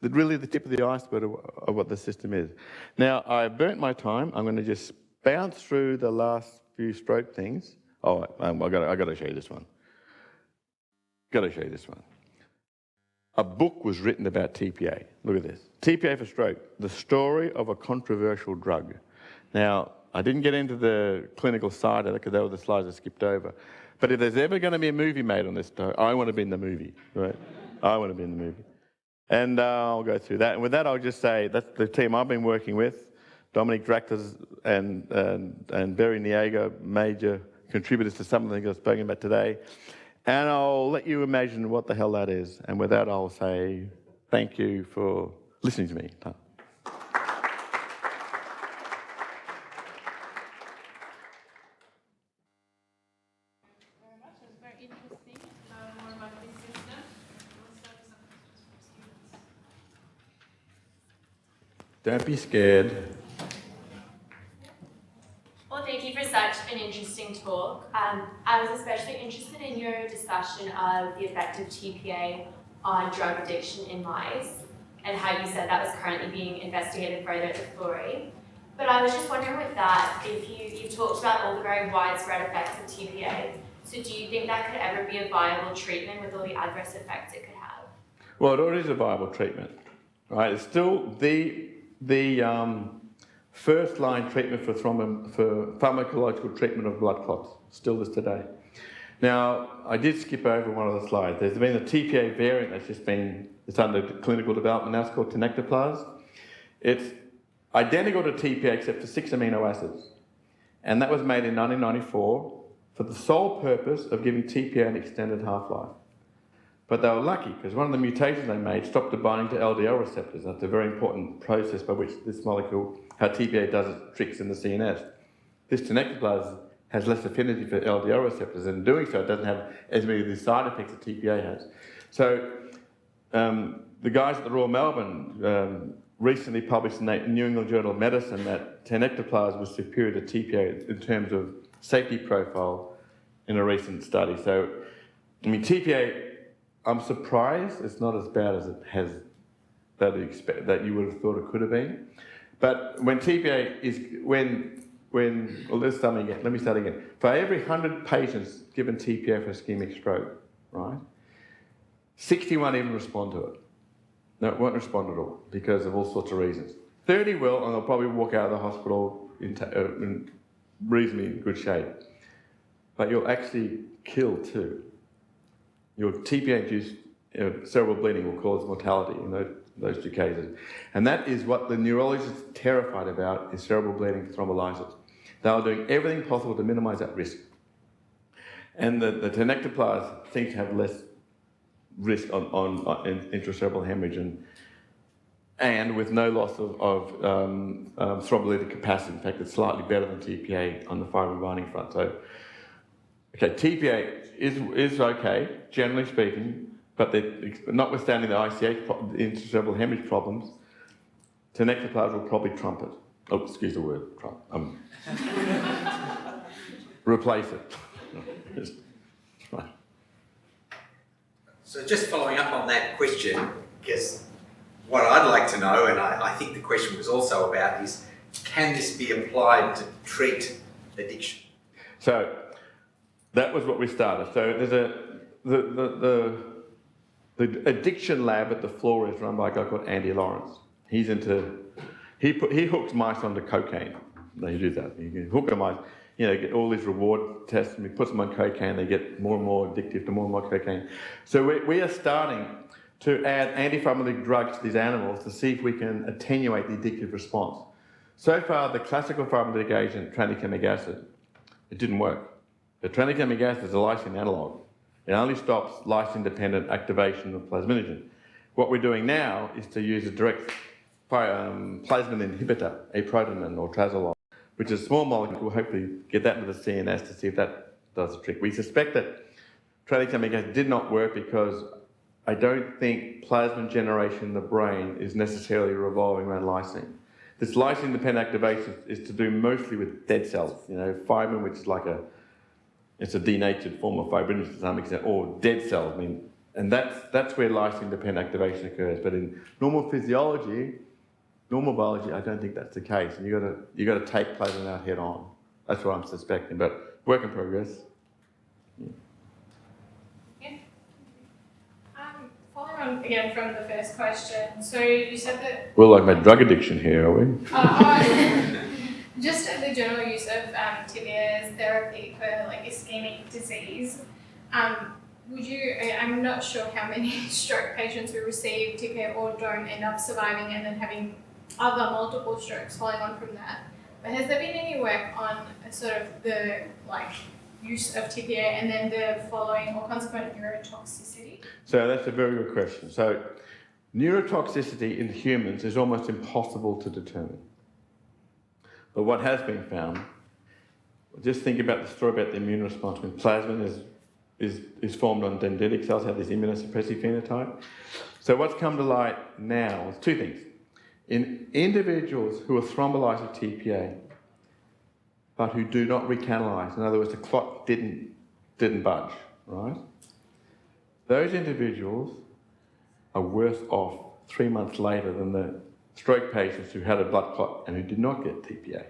really the tip of the iceberg of what the system is. Now, I burnt my time. I'm going to just bounce through the last few stroke things. Oh, I've got to show you this one. A book was written about TPA. Look at this. TPA for stroke, the story of a controversial drug. Now, I didn't get into the clinical side of it because they were the slides I skipped over. But if there's ever going to be a movie made on this story, I want to be in the movie, right? I want to be in the movie. And I'll go through that. And with that, I'll just say that's the team I've been working with. Dominic Dracters and Barry Niega, major contributors to some of the things I've spoken about today. And I'll let you imagine what the hell that is. And with that, I'll say thank you for listening to me. Don't be scared. Well, thank you for such an interesting talk. I was especially interested in your discussion of the effect of TPA on drug addiction in mice, and how you said that was currently being investigated further at the Florey. But I was just wondering with that, if you've talked about all the very widespread effects of TPA, so do you think that could ever be a viable treatment with all the adverse effects it could have? Well, it already is a viable treatment, right? It's still the first-line treatment for pharmacological treatment of blood clots, still is today. Now, I did skip over one of the slides. There's been a TPA variant it's under clinical development now. It's called tenecteplase. It's identical to TPA except for 6 amino acids. And that was made in 1994 for the sole purpose of giving TPA an extended half-life. But they were lucky because one of the mutations they made stopped the binding to LDL receptors. That's a very important process by which this molecule, how TPA does its tricks in the CNS. This tenecteplase has less affinity for LDL receptors, and in doing so, it doesn't have as many of the side effects that TPA has. So the guys at the Royal Melbourne recently published in the New England Journal of Medicine that tenecteplase was superior to TPA in terms of safety profile in a recent study. So, I mean, TPA, I'm surprised it's not as bad as it has, that you would have thought it could have been. But when TPA is, well, let's start again. Let me start again. For every 100 patients given TPA for ischemic stroke, right, 61 even respond to it. No, it won't respond at all because of all sorts of reasons. 30 will, and they'll probably walk out of the hospital in reasonably good shape. But you'll actually kill too. Your TPA-induced cerebral bleeding will cause mortality in those two cases. And that is what the neurologists are terrified about, is cerebral bleeding thrombolysis. They are doing everything possible to minimize that risk. And the tenecteplase seems to have less risk on intracerebral hemorrhage and with no loss of thrombolytic capacity. In fact, it's slightly better than TPA on the fibrin binding front. So, okay, TPA is okay, generally speaking, but notwithstanding the ICH, the intracerebral hemorrhage problems, tenecteplase will probably trump it. Oh, excuse the word, trump. Replace it. Right. So just following up on that question, because what I'd like to know, and I think the question was also about, is can this be applied to treat addiction? So that was what we started. So there's the addiction lab at the floor is run by a guy called Andy Lawrence. He hooks mice onto cocaine. They do that. You can hook them mice, get all these reward tests, and he puts them on cocaine. They get more and more addictive to more and more cocaine. So we are starting to add antifibrotic drugs to these animals to see if we can attenuate the addictive response. So far, the classical fibrolytic agent, tranexamic acid, it didn't work. The tranexamic acid is a lysine analog. It only stops lysine-dependent activation of plasminogen. What we're doing now is to use a direct plasmin inhibitor, aprotamin or trazolone, which is a small molecule. We'll hopefully get that into the CNS to see if that does the trick. We suspect that tranexamic acid did not work because I don't think plasmin generation in the brain is necessarily revolving around lysine. This lysine-dependent activation is to do mostly with dead cells. Fibrin, which is it's a denatured form of fibrinolysis to some extent, or dead cells. And that's where lysine-dependent activation occurs. But in normal physiology, normal biology, I don't think that's the case. And you got to take plasmin out head on. That's what I'm suspecting. But work in progress. Following on again from the first question, so you said that... We're like about drug addiction here, are we? Just the general use of TPA as therapy for ischemic disease, I'm not sure how many stroke patients who receive TPA or don't end up surviving and then having other multiple strokes following on from that. But has there been any work on sort of the use of TPA and then the following or consequent neurotoxicity? So that's a very good question. So neurotoxicity in humans is almost impossible to determine. But what has been found, just think about the story about the immune response. When plasmin is formed on dendritic cells, have this immunosuppressive phenotype. So what's come to light now is two things. In individuals who are thrombolyzed with TPA, but who do not recanalize, in other words, the clot didn't budge, right? Those individuals are worse off 3 months later than the stroke patients who had a blood clot and who did not get TPA,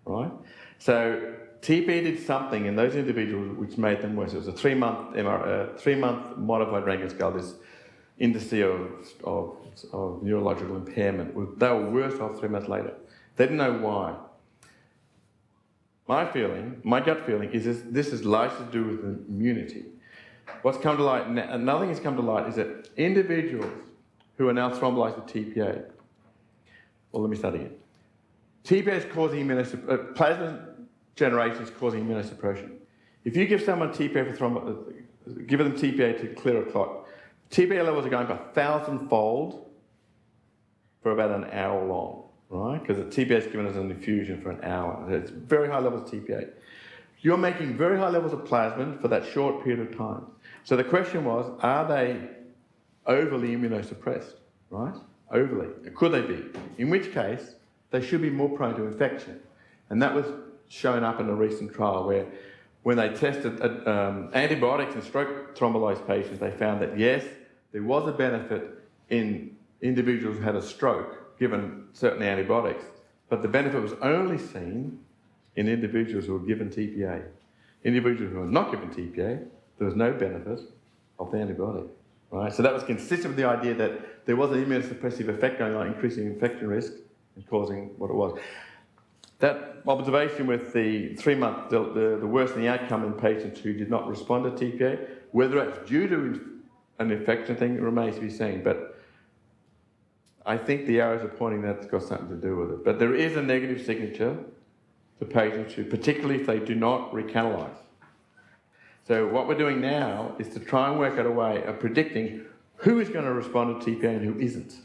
right? So TPA did something in those individuals which made them worse. It was a 3-month modified Rankin scale, this indice of neurological impairment. They were worse off 3 months later. They didn't know why. My gut feeling is this is likely to do with immunity. What's come to light, another thing that's come to light is that individuals who are now thrombolyzed with TPA, well, let me start again. TPA is causing plasma generation is causing immunosuppression. If you give someone TPA give them TPA to clear a clot, TPA levels are going up 1,000-fold for about an hour long, right? Because the TPA is given as an infusion for an hour. It's very high levels of TPA. You're making very high levels of plasmin for that short period of time. So the question was, are they overly immunosuppressed, right? Overly. Could they be? In which case, they should be more prone to infection. And that was shown up in a recent trial where when they tested antibiotics in stroke thrombolyzed patients, they found that yes, there was a benefit in individuals who had a stroke given certain antibiotics, but the benefit was only seen in individuals who were given TPA. Individuals who were not given TPA, there was no benefit of the antibiotic, right? So that was consistent with the idea that there was an immunosuppressive effect going on, increasing infection risk and causing what it was. That observation with the 3-month, the worsening outcome in patients who did not respond to TPA, whether it's due to an infection thing remains to be seen, but I think the arrows are pointing that's got something to do with it. But there is a negative signature to patients who, particularly if they do not recanalize. So what we're doing now is to try and work out a way of predicting who is going to respond to TPA and who isn't.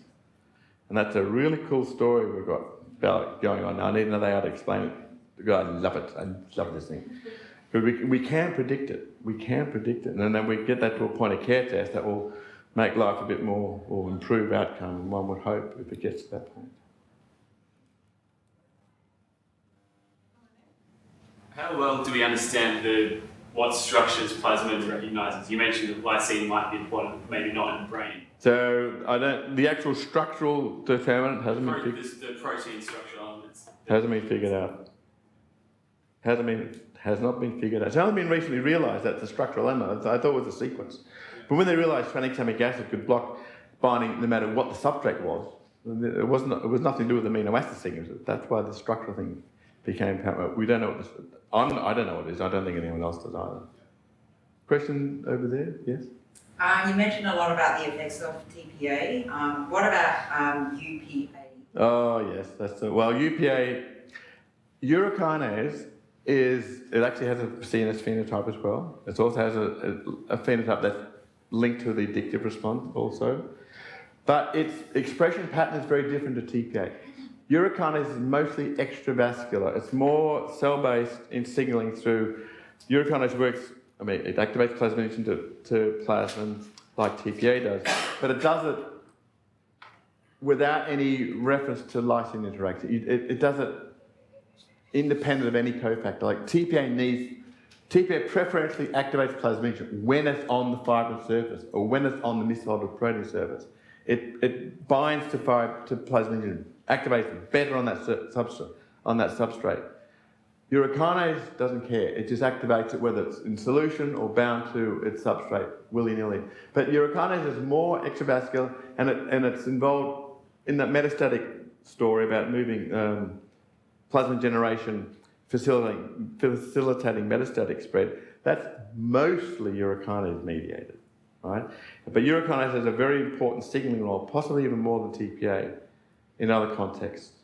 And that's a really cool story we've got going on. Now, I need to know how to explain it. I love it. I love this thing. But we can predict it. We can predict it. And then we get that to a point of care test that will make life a bit more, or improve outcome, one would hope, if it gets to that point. How well do we understand what structures plasmid recognises? You mentioned that lysine might be important, maybe not in the brain. So the actual structural determinant hasn't been figured. The protein structural elements. Hasn't been figured out. Has not been figured out. It's only been recently realised that the structural element. I thought it was a sequence, but when they realised tranexamic acid could block binding no matter what the substrate was, it was nothing to do with amino acid signatures. That's why the structural thing became apparent. We don't know what this. I don't know what it is. I don't think anyone else does either. Question over there? Yes. You mentioned a lot about the effects of TPA. What about UPA? Oh yes, well UPA, urokinase it actually has a CNS phenotype as well. It also has a phenotype that's linked to the addictive response also, but its expression pattern is very different to TPA. Urokinase is mostly extravascular. It's more cell-based in signaling through. Urokinase works. It activates plasminogen to plasmin like TPA does, but it does it without any reference to lysine interaction. It does it independent of any cofactor. Like TPA preferentially activates plasminogen when it's on the fibrin surface or when it's on the misfolded protein surface. It binds to plasminogen, activates it better on that substrate. Urokinase doesn't care. It just activates it whether it's in solution or bound to its substrate willy-nilly. But urokinase is more extravascular, and it's involved in that metastatic story about moving plasma generation, facilitating metastatic spread. That's mostly urokinase mediated, right? But urokinase has a very important signaling role, possibly even more than TPA in other contexts.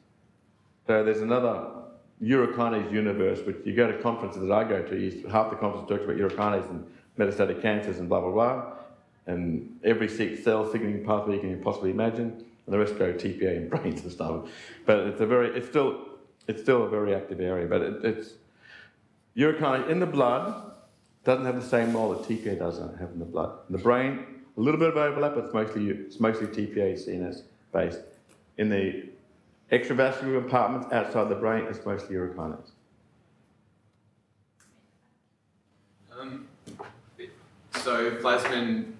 So there's another urokinase universe, which you go to conferences that I go to, half the conference talks about urokinase and metastatic cancers and blah, blah, blah, and every cell signaling pathway you can possibly imagine, and the rest go TPA and brains and stuff. But it's still a very active area, but it's urokinase in the blood doesn't have the same role that TPA doesn't have in the blood. In the brain, a little bit of overlap, but it's mostly TPA CNS based. In the extravascular compartments outside the brain, it's mostly urokinase. So plasmin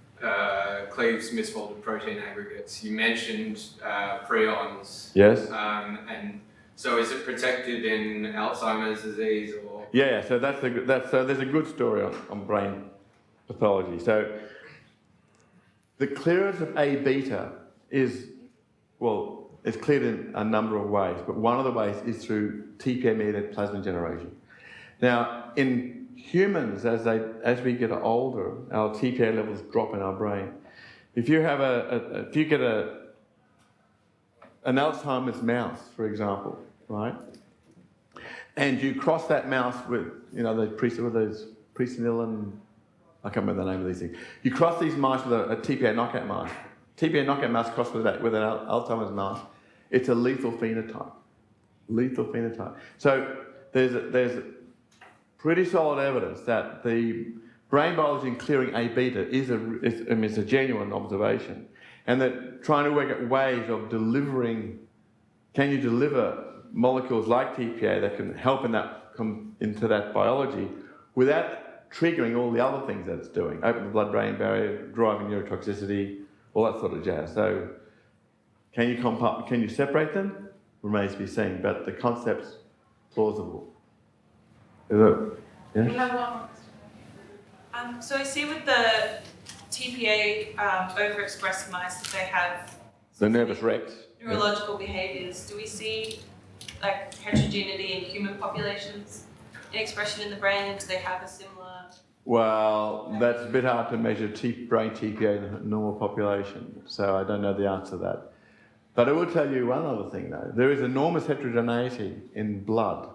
cleaves misfolded protein aggregates. You mentioned prions. Yes. And so is it protected in Alzheimer's disease or? Yeah. So so there's a good story on brain pathology. So the clearance of A beta is, well, it's cleared in a number of ways, but one of the ways is through TPA-mediated plasma generation. Now, in humans, as we get older, our TPA levels drop in our brain. If you have if you get an Alzheimer's mouse, for example, right, and you cross that mouse with, those presenilin, I can't remember the name of these things. You cross these mice with a TPA knockout mouse. TPA knockout mouse crossed with an Alzheimer's mouse. It's a lethal phenotype. Lethal phenotype. So there's pretty solid evidence that the brain biology in clearing A beta is a genuine observation, and that trying to work out ways of can you deliver molecules like TPA that can help come into that biology without triggering all the other things that it's doing, open the blood-brain barrier, driving neurotoxicity, all that sort of jazz. So can you separate them? Remains to be seen, but the concept's plausible. Is it? Yeah? So I see with the TPA overexpressed mice that they have The nervous Rex. neurological behaviours. Do we see like heterogeneity in human populations in expression in the brain, and do they have a similar? Well, that's a bit hard to measure brain TPA in a normal population, so I don't know the answer to that. But I will tell you one other thing though. There is enormous heterogeneity in blood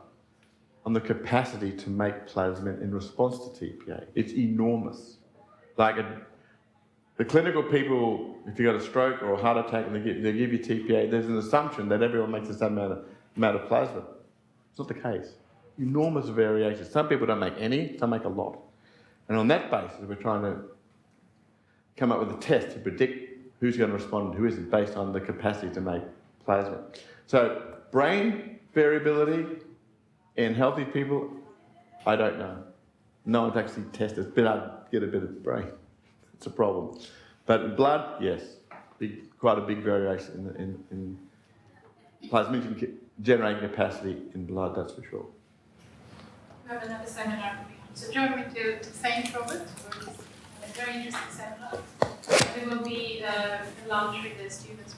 on the capacity to make plasmin in response to TPA. It's enormous. Like the clinical people, if you got a stroke or a heart attack and they give you TPA, there's an assumption that everyone makes the same amount of plasma. It's not the case. Enormous variations. Some people don't make any, some make a lot. And on that basis, we're trying to come up with a test to predict who's going to respond and who isn't based on the capacity to make plasma. So brain variability in healthy people, I don't know. No one's actually tested, but I'd get a bit of brain. It's a problem. But in blood, yes, quite a big variation in plasminogen generating capacity in blood, that's for sure. We have another seminar. So join me to St. Robert for this very interesting seminar. There will be lunch with the students.